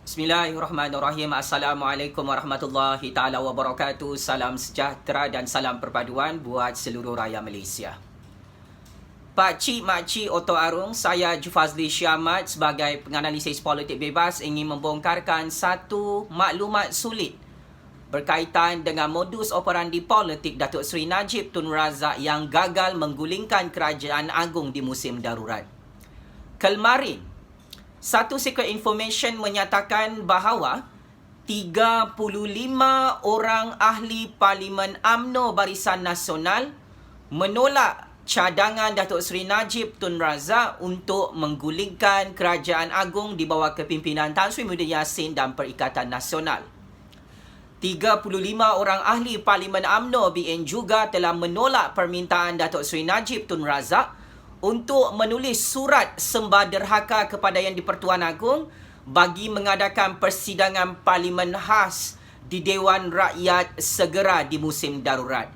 Bismillahirrahmanirrahim. Assalamualaikum warahmatullahi taala wabarakatuh. Salam sejahtera dan salam perpaduan buat seluruh rakyat Malaysia. Pak Cik, Mak Cik, Oto Arung, saya Jufazli Syamat sebagai penganalisis politik bebas ingin membongkarkan satu maklumat sulit berkaitan dengan modus operandi politik Datuk Seri Najib Tun Razak yang gagal menggulingkan kerajaan agung di musim darurat. Kemarin, satu secret information menyatakan bahawa 35 orang ahli Parlimen UMNO Barisan Nasional menolak cadangan Datuk Seri Najib Tun Razak untuk menggulingkan kerajaan agung di bawah kepimpinan Tan Sri Muhyiddin Yassin dan Perikatan Nasional. 35 orang ahli Parlimen UMNO BN juga telah menolak permintaan Datuk Seri Najib Tun Razak untuk menulis surat sembah derhaka kepada Yang di-Pertuan Agong bagi mengadakan persidangan Parlimen khas di Dewan Rakyat segera di musim darurat.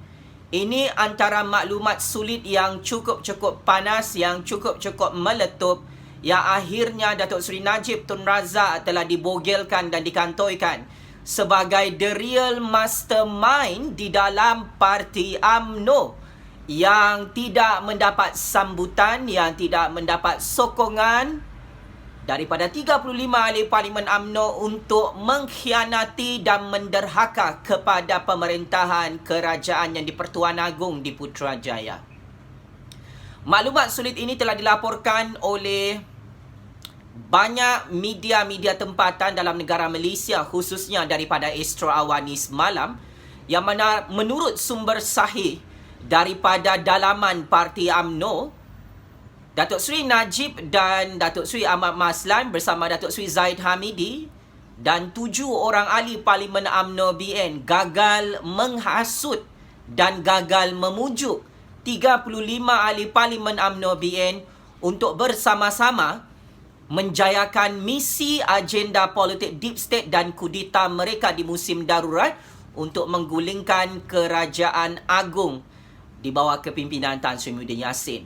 Ini antara maklumat sulit yang cukup panas, yang cukup meletup, yang akhirnya Datuk Seri Najib Tun Razak telah dibogelkan dan dikantoikan sebagai the real mastermind di dalam parti UMNO yang tidak mendapat sambutan, yang tidak mendapat sokongan daripada 35 ahli Parlimen UMNO untuk mengkhianati dan menderhaka kepada pemerintahan kerajaan Yang di-Pertuan Agong di Putrajaya. Maklumat sulit ini telah dilaporkan oleh banyak media-media tempatan dalam negara Malaysia, khususnya daripada Astro Awani semalam, yang mana menurut sumber sahih daripada dalaman parti UMNO, Datuk Seri Najib dan Datuk Seri Ahmad Maslan bersama Datuk Seri Zahid Hamidi dan 7 orang ahli Parlimen UMNO BN gagal menghasut dan gagal memujuk 35 ahli Parlimen UMNO BN untuk bersama-sama menjayakan misi agenda politik deep state dan kudeta mereka di musim darurat untuk menggulingkan kerajaan agung di bawah kepimpinan Tan Sri Muhyiddin Yassin.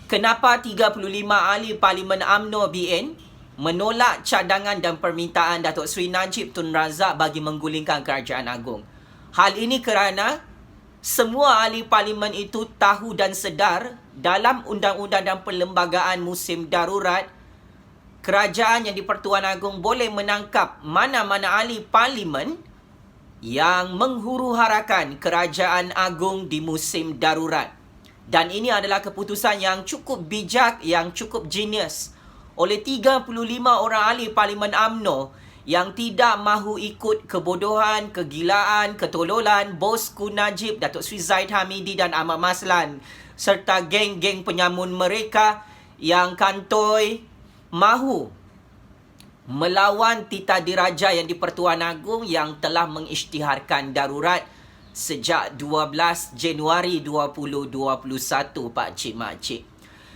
Kenapa 35 ahli Parlimen UMNO BN menolak cadangan dan permintaan Datuk Seri Najib Tun Razak bagi menggulingkan kerajaan agung? Hal ini kerana semua ahli parlimen itu tahu dan sedar dalam undang-undang dan perlembagaan musim darurat, kerajaan Yang di-Pertuan Agong boleh menangkap mana-mana ahli parlimen yang menghuru-harakan kerajaan agung di musim darurat. Dan ini adalah keputusan yang cukup bijak, yang cukup genius oleh 35 orang ahli Parlimen UMNO yang tidak mahu ikut kebodohan, kegilaan, ketololan bosku Najib, Datuk Seri Zahid Hamidi dan Ahmad Maslan serta geng-geng penyamun mereka yang kantoi mahu melawan Tita Diraja Yang di-Pertuan Agong yang telah mengisytiharkan darurat sejak 12 Januari 2021, Pak Cik, Mak Cik.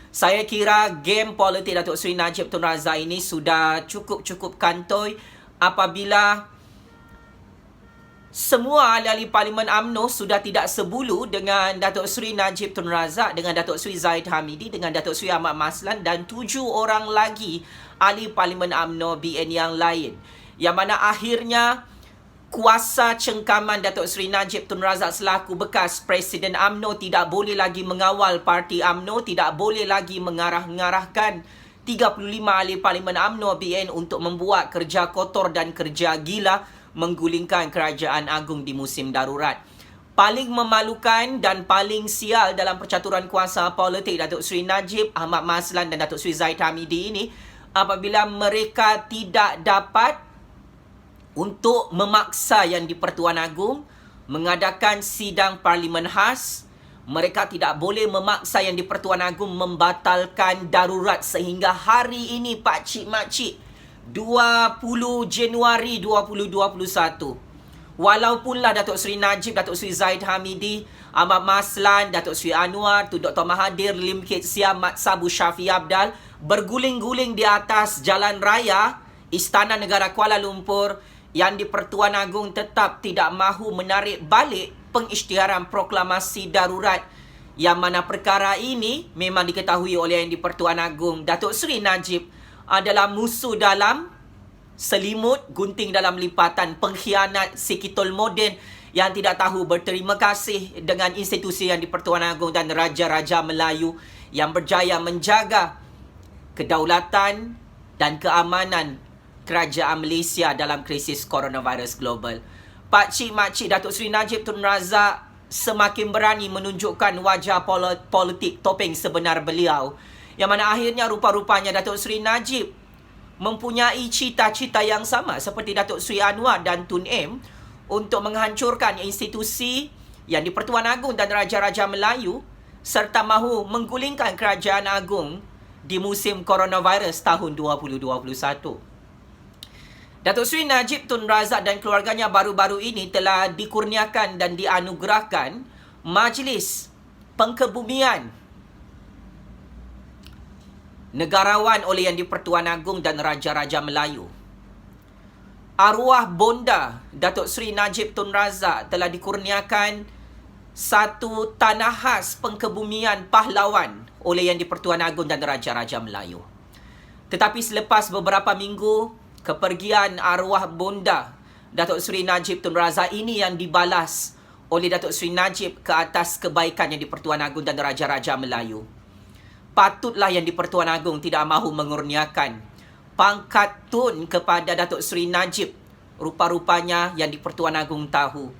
Saya kira game politik Datuk Seri Najib Tun Razak ini sudah cukup kantoi apabila semua ahli-ahli Parlimen UMNO sudah tidak sebulu dengan Datuk Seri Najib Tun Razak, dengan Datuk Seri Zahid Hamidi, dengan Datuk Seri Ahmad Maslan dan 7 orang lagi ahli Parlimen UMNO BN yang lain. Yang mana akhirnya kuasa cengkaman Datuk Seri Najib Tun Razak selaku bekas Presiden UMNO tidak boleh lagi mengawal parti UMNO, tidak boleh lagi mengarah-ngarahkan 35 ahli Parlimen UMNO BN untuk membuat kerja kotor dan kerja gila menggulingkan kerajaan agung di musim darurat. Paling memalukan dan paling sial dalam percaturan kuasa politik Datuk Seri Najib, Ahmad Maslan dan Datuk Seri Zahid Hamidi ini apabila mereka tidak dapat untuk memaksa Yang di-Pertuan Agong mengadakan sidang parlimen khas. Mereka tidak boleh memaksa Yang di-Pertuan Agong membatalkan darurat sehingga hari ini, Pak Cik, Mak Cik, 20 Januari 2021. Walaupunlah Datuk Seri Najib, Datuk Seri Zahid Hamidi, Ahmad Maslan, Datuk Seri Anwar, Tun Dr. Mahathir, Lim Kit Siam, Mat Sabu, Syafi Abdal berguling-guling di atas jalan raya Istana Negara Kuala Lumpur, Yang di-Pertuan Agong tetap tidak mahu menarik balik pengisytiharan proklamasi darurat, yang mana perkara ini memang diketahui oleh Yang di-Pertuan Agong Datuk Seri Najib adalah musuh dalam selimut, gunting dalam lipatan, pengkhianat si Kitol Moden yang tidak tahu berterima kasih dengan institusi yang di-Pertuan Agong dan Raja-Raja Melayu yang berjaya menjaga kedaulatan dan keamanan kerajaan Malaysia dalam krisis coronavirus global. Pak Cik Mak Cik Datuk Seri Najib Tun Razak semakin berani menunjukkan wajah politik topeng sebenar beliau, yang mana akhirnya rupa-rupanya Datuk Seri Najib mempunyai cita-cita yang sama seperti Datuk Seri Anwar dan Tun M untuk menghancurkan institusi yang di-Pertuan Agong dan Raja-Raja Melayu serta mahu menggulingkan kerajaan agung di musim coronavirus tahun 2021. Datuk Seri Najib Tun Razak dan keluarganya baru-baru ini telah dikurniakan dan dianugerahkan Majlis Pengkebumian Negarawan oleh Yang di-Pertuan Agong dan Raja-Raja Melayu. Arwah Bonda Datuk Seri Najib Tun Razak telah dikurniakan satu tanah khas pengkebumian pahlawan oleh Yang di-Pertuan Agong dan Raja-Raja Melayu. Tetapi selepas beberapa minggu kepergian arwah Bonda Datuk Seri Najib Tun Razak ini yang dibalas oleh Datuk Seri Najib ke atas kebaikan Yang di-Pertuan Agong dan Raja-Raja Melayu. Patutlah Yang di-Pertuan Agong tidak mahu mengurniakan pangkat tun kepada Datuk Seri Najib. Rupa-rupanya Yang di-Pertuan Agong tahu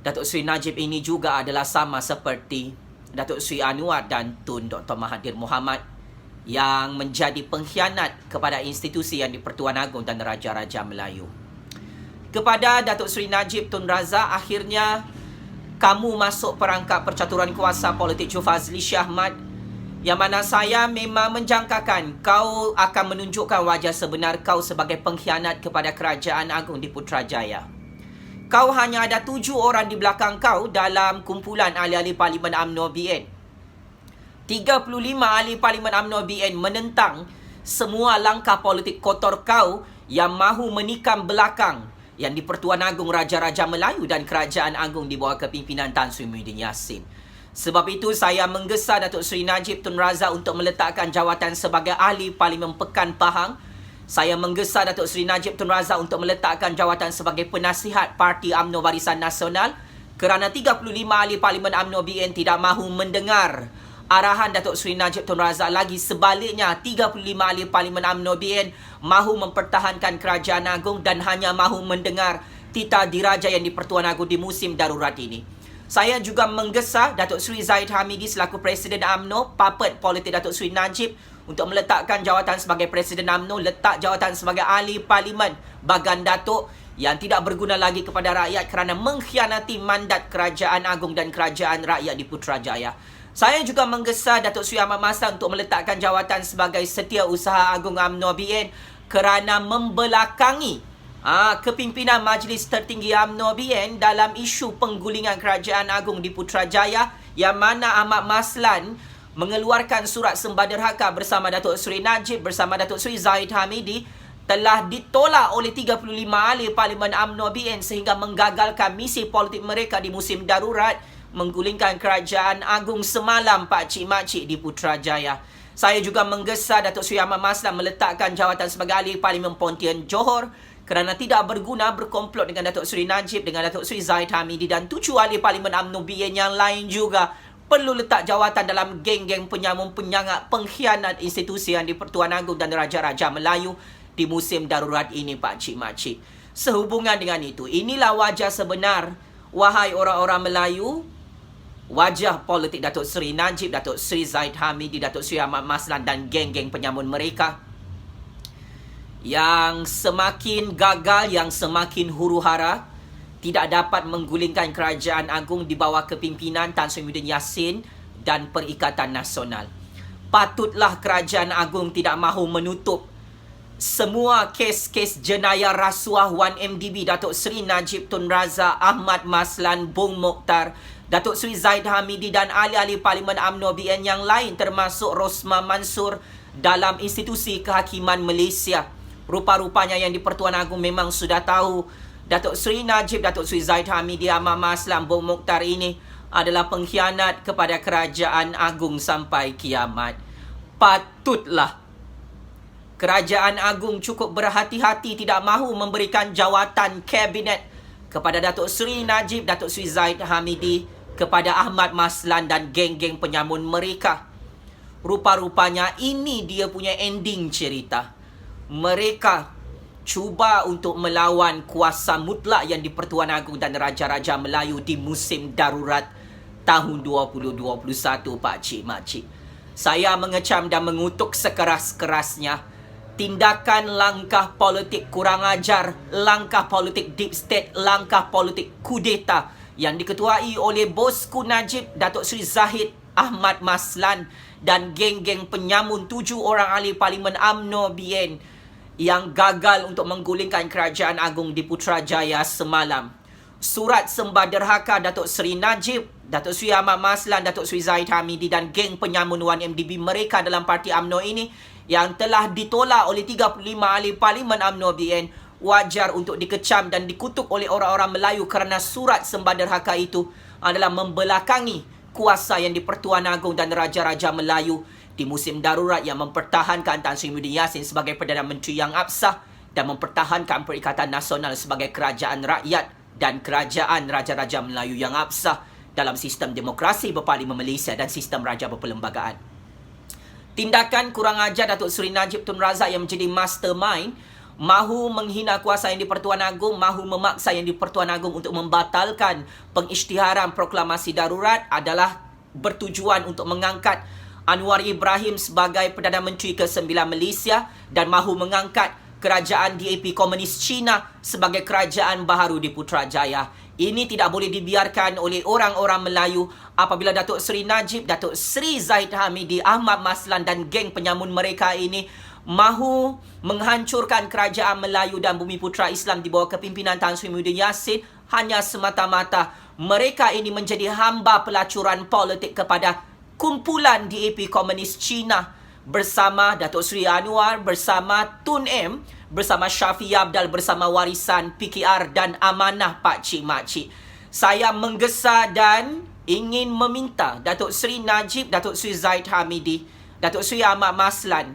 Datuk Seri Najib ini juga adalah sama seperti Datuk Seri Anwar dan Tun Dr. Mahathir Mohamad yang menjadi pengkhianat kepada institusi Yang di-Pertuan Agong dan Raja-Raja Melayu. Kepada Datuk Seri Najib Tun Razak, akhirnya kamu masuk perangkap percaturan kuasa politik Jufazli Syahmat, yang mana saya memang menjangkakan kau akan menunjukkan wajah sebenar kau sebagai pengkhianat kepada kerajaan agung di Putrajaya. Kau hanya ada 7 orang di belakang kau dalam kumpulan ahli-ahli Parlimen UMNO BN. 35 ahli Parlimen UMNO BN menentang semua langkah politik kotor kau yang mahu menikam belakang Yang di-Pertuan Agong Raja-Raja Melayu dan Kerajaan Agung di bawah kepimpinan Tan Sri Muhyiddin Yassin. Sebab itu saya menggesa Datuk Seri Najib Tun Razak untuk meletakkan jawatan sebagai ahli Parlimen Pekan Pahang. Saya menggesa Datuk Seri Najib Tun Razak untuk meletakkan jawatan sebagai penasihat Parti UMNO Barisan Nasional kerana 35 ahli Parlimen UMNO BN tidak mahu mendengar arahan Datuk Seri Najib Tun Razak. Lagi sebaliknya, 35 ahli Parlimen UMNO BN mahu mempertahankan kerajaan agung dan hanya mahu mendengar titah diraja Yang di-Pertuan Agong di musim darurat ini. Saya juga menggesa Datuk Seri Zahid Hamidi selaku Presiden UMNO, puppet politik Datuk Seri Najib, untuk meletakkan jawatan sebagai Presiden UMNO, letak jawatan sebagai ahli Parlimen Bagan Datuk yang tidak berguna lagi kepada rakyat kerana mengkhianati mandat Kerajaan Agung dan Kerajaan Rakyat di Putrajaya. Saya juga menggesa Datuk Seri Ahmad Maslan untuk meletakkan jawatan sebagai Setiausaha Agung UMNO BN kerana membelakangi kepimpinan Majlis Tertinggi UMNO BN dalam isu penggulingan Kerajaan Agung di Putrajaya, yang mana Ahmad Maslan mengeluarkan surat sembah derhaka bersama Datuk Seri Najib bersama Datuk Seri Zahid Hamidi telah ditolak oleh 35 ahli Parlimen UMNO BN sehingga menggagalkan misi politik mereka di musim darurat menggulingkan Kerajaan Agung semalam Pak Cik Mak Cik di Putrajaya. Saya juga menggesa Datuk Seri Ahmad Maslan meletakkan jawatan sebagai ahli Parlimen Pontian Johor kerana tidak berguna berkomplot dengan Datuk Seri Najib, dengan Datuk Seri Zahid Hamidi dan 7 ahli Parlimen UMNO BN yang lain juga perlu letak jawatan dalam geng-geng penyamun, penyangak, pengkhianat institusi Yang di-Pertuan Agong dan Raja-Raja Melayu di musim darurat ini Pak Cik Mak Cik. Sehubungan dengan itu, inilah wajah sebenar, wahai orang-orang Melayu, wajah politik Datuk Seri Najib, Datuk Seri Zahid Hamidi, Datuk Seri Ahmad Maslan dan geng-geng penyamun mereka yang semakin gagal, yang semakin huru-hara, tidak dapat menggulingkan Kerajaan Agung di bawah kepimpinan Tan Sri Muhyiddin Yassin dan Perikatan Nasional. Patutlah Kerajaan Agung tidak mahu menutup semua kes-kes jenayah rasuah 1MDB Datuk Seri Najib Tun Razak, Ahmad Maslan, Bung Mokhtar, Datuk Seri Zahid Hamidi dan ahli-ahli Parlimen UMNO BN yang lain termasuk Rosmah Mansur dalam institusi kehakiman Malaysia. Rupa-rupanya Yang di-Pertuan Agong memang sudah tahu Datuk Seri Najib, Datuk Seri Zahid Hamidi, Ahmad Maslan, Bung Mokhtar ini adalah pengkhianat kepada Kerajaan Agung sampai kiamat. Patutlah Kerajaan Agung cukup berhati-hati tidak mahu memberikan jawatan kabinet kepada Datuk Seri Najib, Datuk Seri Zahid Hamidi, kepada Ahmad Maslan dan geng-geng penyamun mereka. Rupa-rupanya ini dia punya ending cerita. Mereka cuba untuk melawan kuasa mutlak yang di Pertuan Agong dan Raja-Raja Melayu di musim darurat tahun 2021, Pak Cik Makcik. Saya mengecam dan mengutuk sekeras-kerasnya tindakan langkah politik kurang ajar, langkah politik deep state, langkah politik kudeta yang diketuai oleh bosku Najib, Datuk Seri Zahid Ahmad Maslan dan geng-geng penyamun 7 orang ahli Parlimen UMNO BN yang gagal untuk menggulingkan Kerajaan Agung di Putrajaya semalam. Surat sembah derhaka Datuk Seri Najib, Datuk Seri Ahmad Maslan, Datuk Seri Zahid Hamidi dan geng penyamun 1MDB mereka dalam parti UMNO ini yang telah ditolak oleh 35 ahli Parlimen UMNO BN wajar untuk dikecam dan dikutuk oleh orang-orang Melayu kerana surat sembah derhaka itu adalah membelakangi kuasa yang di Pertuan Agong dan Raja-Raja Melayu di musim darurat yang mempertahankan Tan Sri Muhyiddin Yassin sebagai Perdana Menteri yang absah dan mempertahankan Perikatan Nasional sebagai kerajaan rakyat dan kerajaan Raja-Raja Melayu yang absah dalam sistem demokrasi berparlimen Malaysia dan sistem raja berperlembagaan. Tindakan kurang ajar Datuk Seri Najib Tun Razak yang menjadi mastermind, mahu menghina kuasa yang di Pertuan Agong, mahu memaksa yang di Pertuan Agong untuk membatalkan pengisytiharan proklamasi darurat adalah bertujuan untuk mengangkat Anwar Ibrahim sebagai Perdana Menteri ke-9 Malaysia dan mahu mengangkat kerajaan DAP Komunis Cina sebagai kerajaan baharu di Putrajaya. Ini tidak boleh dibiarkan oleh orang-orang Melayu apabila Datuk Seri Najib, Datuk Seri Zahid Hamidi, Ahmad Maslan dan geng penyamun mereka ini mahu menghancurkan kerajaan Melayu dan Bumi Putra Islam di bawah kepimpinan Tan Sri Muhyiddin Yassin hanya semata-mata mereka ini menjadi hamba pelacuran politik kepada kumpulan DAP Komunis Cina bersama Datuk Seri Anwar, bersama Tun M, bersama Syafiq Abdal, bersama Warisan PKR dan Amanah Pak Cik Makcik. Saya menggesa dan ingin meminta Datuk Seri Najib, Datuk Seri Zahid Hamidi, Datuk Seri Ahmad Maslan,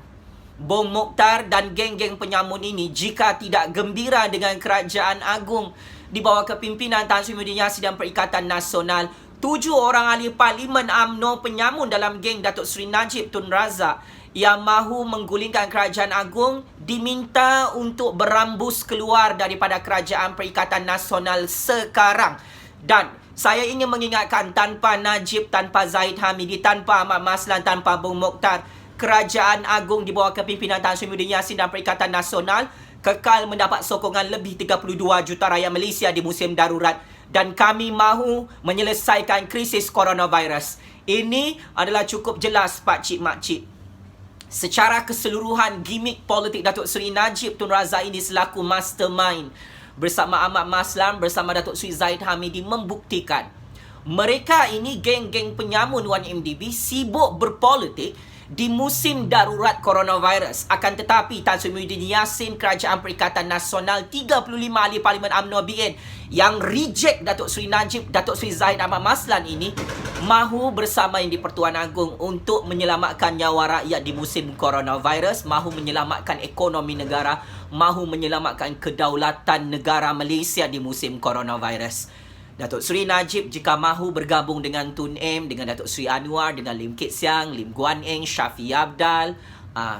Bong Mokhtar dan geng-geng penyamun ini jika tidak gembira dengan Kerajaan Agung di bawah kepimpinan Tan Sri Muhyiddin Yassin dan Perikatan Nasional, 7 orang ahli Parlimen UMNO penyamun dalam geng Datuk Seri Najib Tun Razak yang mahu menggulingkan Kerajaan Agung diminta untuk berambus keluar daripada Kerajaan Perikatan Nasional sekarang. Dan saya ingin mengingatkan, tanpa Najib, tanpa Zahid Hamidi, tanpa Ahmad Maslan, tanpa Bong Mokhtar, Kerajaan Agung di bawah kepimpinan Tan Sri Muhyiddin Yassin dan Perikatan Nasional kekal mendapat sokongan lebih 32 juta rakyat Malaysia di musim darurat. Dan kami mahu menyelesaikan krisis coronavirus. Ini adalah cukup jelas, Pak Cik Makcik. Secara keseluruhan, gimmick politik Datuk Seri Najib Tun Razak ini selaku mastermind bersama Ahmad Maslan, bersama Datuk Seri Zahid Hamidi membuktikan mereka ini geng-geng penyamun 1MDB sibuk berpolitik di musim darurat coronavirus. Akan tetapi Tan Sri Muhyiddin Yassin, Kerajaan Perikatan Nasional, 35 ahli Parlimen UMNO BN yang reject Datuk Seri Najib, Datuk Seri Zahid Ahmad Maslan ini mahu bersama yang di Pertuan Agong untuk menyelamatkan nyawa rakyat di musim coronavirus, mahu menyelamatkan ekonomi negara, mahu menyelamatkan kedaulatan negara Malaysia di musim coronavirus. Datuk Seri Najib jika mahu bergabung dengan Tun M, dengan Datuk Seri Anwar, dengan Lim Kit Siang, Lim Guan Eng, Syafiq Abdal,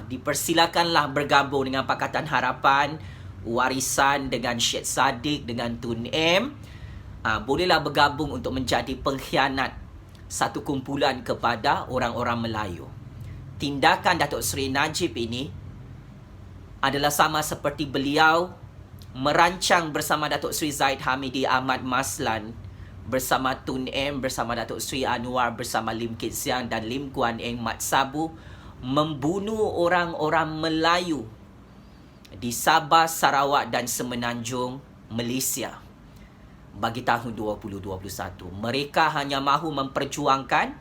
dipersilakanlah bergabung dengan Pakatan Harapan, Warisan dengan Syed Saddiq, dengan Tun M. Bolehlah bergabung untuk menjadi pengkhianat satu kumpulan kepada orang-orang Melayu. Tindakan Datuk Seri Najib ini adalah sama seperti beliau merancang bersama Datuk Seri Zahid Hamidi, Ahmad Maslan, bersama Tun M, bersama Datuk Seri Anwar, bersama Lim Kit Siang dan Lim Guan Eng Mat Sabu membunuh orang-orang Melayu di Sabah, Sarawak dan Semenanjung Malaysia bagi tahun 2021. Mereka hanya mahu memperjuangkan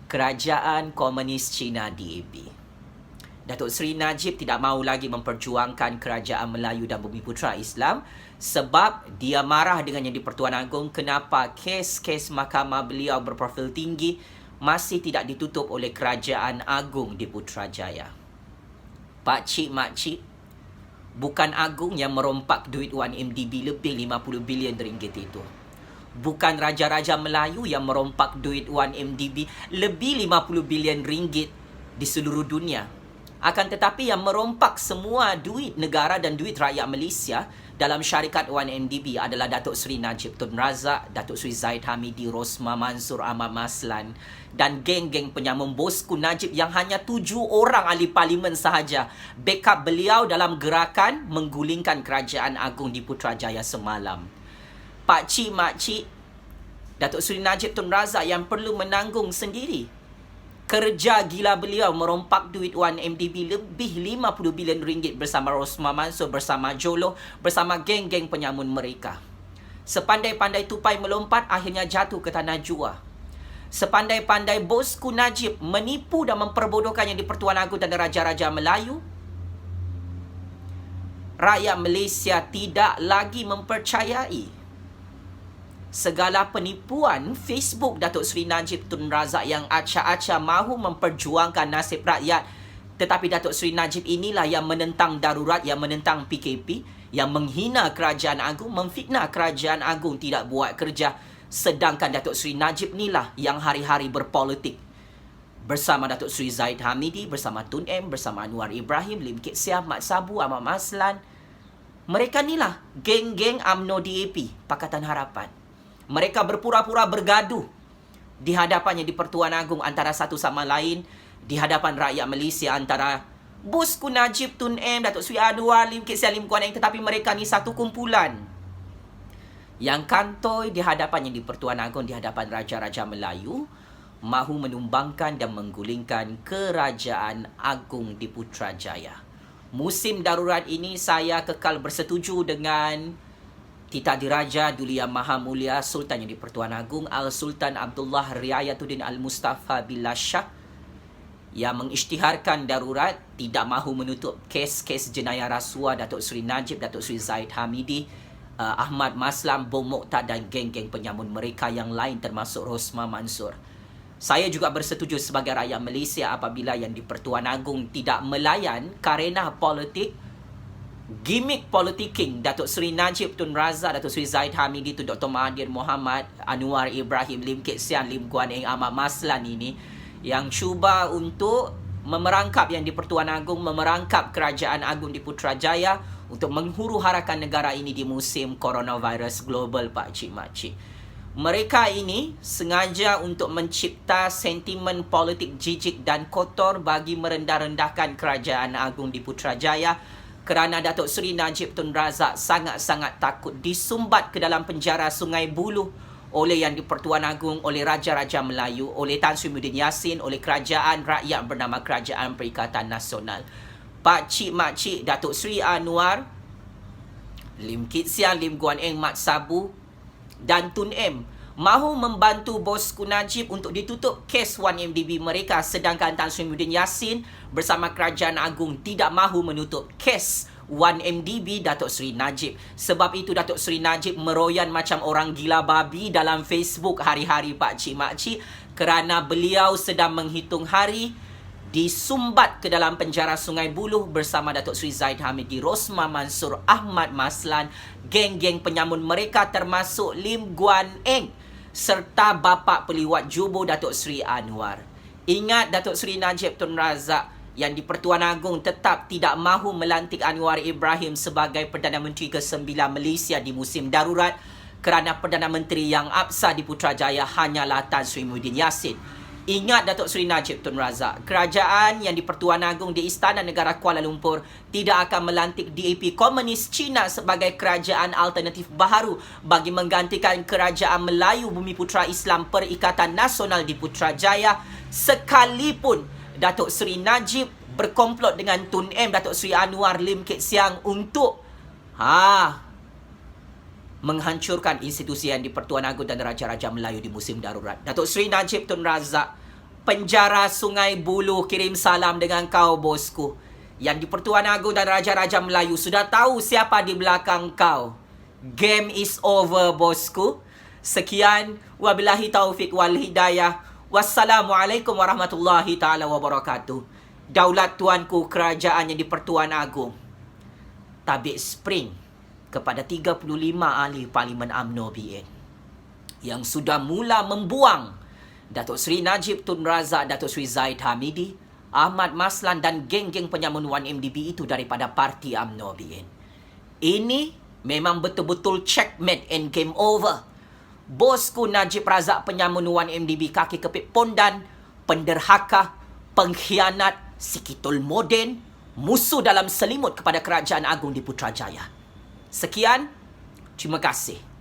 Kerajaan Komunis Cina DAP. Datuk Seri Najib tidak mahu lagi memperjuangkan Kerajaan Melayu dan Bumi Putra Islam sebab dia marah dengan yang di Pertuan Agong kenapa kes-kes mahkamah beliau berprofil tinggi masih tidak ditutup oleh Kerajaan Agung di Putrajaya. Pak cik, mak cik, bukan Agung yang merompak duit 1MDB lebih 50 bilion ringgit itu. Bukan Raja-Raja Melayu yang merompak duit 1MDB lebih 50 bilion ringgit di seluruh dunia. Akan tetapi yang merompak semua duit negara dan duit rakyat Malaysia dalam syarikat 1MDB adalah Datuk Seri Najib Tun Razak, Datuk Seri Zahid Hamidi, Rosmah Mansor, Ahmad Maslan dan geng-geng penyambung bosku Najib yang hanya 7 orang ahli parlimen sahaja backup beliau dalam gerakan menggulingkan Kerajaan Agung di Putrajaya semalam. Pak cik, mak cik, Datuk Seri Najib Tun Razak yang perlu menanggung sendiri kerja gila beliau merompak duit 1MDB lebih 50 bilion ringgit bersama Rosmah Mansor, bersama Jolo, bersama geng-geng penyamun mereka. Sepandai-pandai tupai melompat, akhirnya jatuh ke tanah jua. Sepandai-pandai bosku Najib menipu dan memperbodohkan yang di-Pertuan Agong dan Raja-Raja Melayu, rakyat Malaysia tidak lagi mempercayai segala penipuan Facebook Datuk Seri Najib Tun Razak yang acak-acak mahu memperjuangkan nasib rakyat. Tetapi Datuk Seri Najib inilah yang menentang darurat, yang menentang PKP, yang menghina Kerajaan Agung, memfitnah Kerajaan Agung tidak buat kerja. Sedangkan Datuk Seri Najib inilah yang hari-hari berpolitik bersama Datuk Seri Zahid Hamidi, bersama Tun M, bersama Anwar Ibrahim, Lim Kit Siah, Mat Sabu, Ahmad Maslan. Mereka inilah geng-geng UMNO DAP, Pakatan Harapan. Mereka berpura-pura bergaduh di hadapannya di Pertuan Agong antara satu sama lain, di hadapan rakyat Malaysia antara bosku Najib Tun M, Datuk Seri Anwar, Lim Kit Siah, Lim Kuan Eng, tetapi mereka ni satu kumpulan yang kantoi di hadapannya di Pertuan Agong, di hadapan Raja-Raja Melayu, mahu menumbangkan dan menggulingkan Kerajaan Agung di Putrajaya. Musim darurat ini saya kekal bersetuju dengan Tita Diraja Duli Yang Maha Mulia Sultan yang di-Pertuan Agong Al-Sultan Abdullah Riayatuddin Al-Mustafa Billah Shah yang mengisytiharkan darurat, tidak mahu menutup kes-kes jenayah rasuah Datuk Seri Najib, Datuk Seri Zahid Hamidi, Ahmad Maslan, Bong Mokhtar dan geng-geng penyamun mereka yang lain termasuk Rosmah Mansor. Saya juga bersetuju sebagai rakyat Malaysia apabila yang di-Pertuan Agong tidak melayan kerana politik, gimmick politicking Datuk Seri Najib Tun Razak, Datuk Seri Zahid Hamidi, Tun Dr. Mahathir Mohamad, Anwar Ibrahim, Lim Kit Siah, Lim Kuan Eng, Ahmad Maslan ini yang cuba untuk memerangkap yang di-Pertuan Agong, memerangkap Kerajaan Agung di Putrajaya untuk menghuru-harakan negara ini di musim coronavirus global, Pak Cik Mak Cik. Mereka ini sengaja untuk mencipta sentimen politik jijik dan kotor bagi merendah-rendahkan Kerajaan Agung di Putrajaya, kerana Datuk Seri Najib Tun Razak sangat-sangat takut disumbat ke dalam penjara Sungai Buloh oleh yang di-Pertuan Agong, oleh Raja-Raja Melayu, oleh Tan Sri Muhyiddin Yassin, oleh kerajaan rakyat bernama Kerajaan Perikatan Nasional. Pak Cik Mak Cik Datuk Seri Anwar, Lim Kit Siah, Lim Kuan Eng, Mat Sabu dan Tun M mahu membantu bosku Najib untuk ditutup kes 1MDB mereka, sedangkan Tan Sri Muhyiddin Yassin bersama Kerajaan Agung tidak mahu menutup kes 1MDB Datuk Seri Najib. Sebab itu Datuk Seri Najib meroyan macam orang gila babi dalam Facebook hari-hari, Pak Cik Mak Cik, kerana beliau sedang menghitung hari disumbat ke dalam penjara Sungai Buloh bersama Datuk Seri Zahid Hamidi, Rosmah Mansor, Ahmad Maslan, geng-geng penyamun mereka termasuk Lim Kuan Eng serta bapa peliwat Jubo Datuk Seri Anwar. Ingat, Datuk Seri Najib Tun Razak yang di-Pertuan Agong tetap tidak mahu melantik Anwar Ibrahim sebagai Perdana Menteri ke-9 Malaysia di musim darurat kerana Perdana Menteri yang absah di Putrajaya hanyalah Tan Sri Muhyiddin Yassin. Ingat, Datuk Seri Najib Tun Razak, kerajaan yang di-Pertuan Agong di Istana Negara Kuala Lumpur tidak akan melantik DAP Komunis Cina sebagai kerajaan alternatif baharu bagi menggantikan Kerajaan Melayu Bumiputra Islam Perikatan Nasional di Putrajaya, sekalipun Datuk Seri Najib berkomplot dengan Tun M, Datuk Seri Anwar, Lim Kit Siang untuk menghancurkan institusi yang di-Pertuan Agong dan Raja-Raja Melayu di musim darurat. Datuk Seri Najib Tun Razak, penjara Sungai Buloh kirim salam dengan kau, bosku. Yang di-Pertuan Agong dan Raja-Raja Melayu sudah tahu siapa di belakang kau. Game is over, bosku. Sekian, wabillahi taufik wal hidayah. Wassalamualaikum warahmatullahi taala wabarakatuh. Daulat Tuanku Kerajaan yang di-Pertuan Agong, tabik spring kepada 35 ahli Parlimen UMNO BN yang sudah mula membuang Datuk Seri Najib Tun Razak, Datuk Seri Zaid Hamidi, Ahmad Maslan dan geng-geng penyamun 1MDB itu daripada parti UMNO BN. Ini memang betul-betul checkmate and game over. Bosku Najib Razak penyamun 1MDB, kaki kepit pondan, penderhaka, pengkhianat, sikitul moden, musuh dalam selimut kepada Kerajaan Agong di Putrajaya. Sekian, terima kasih.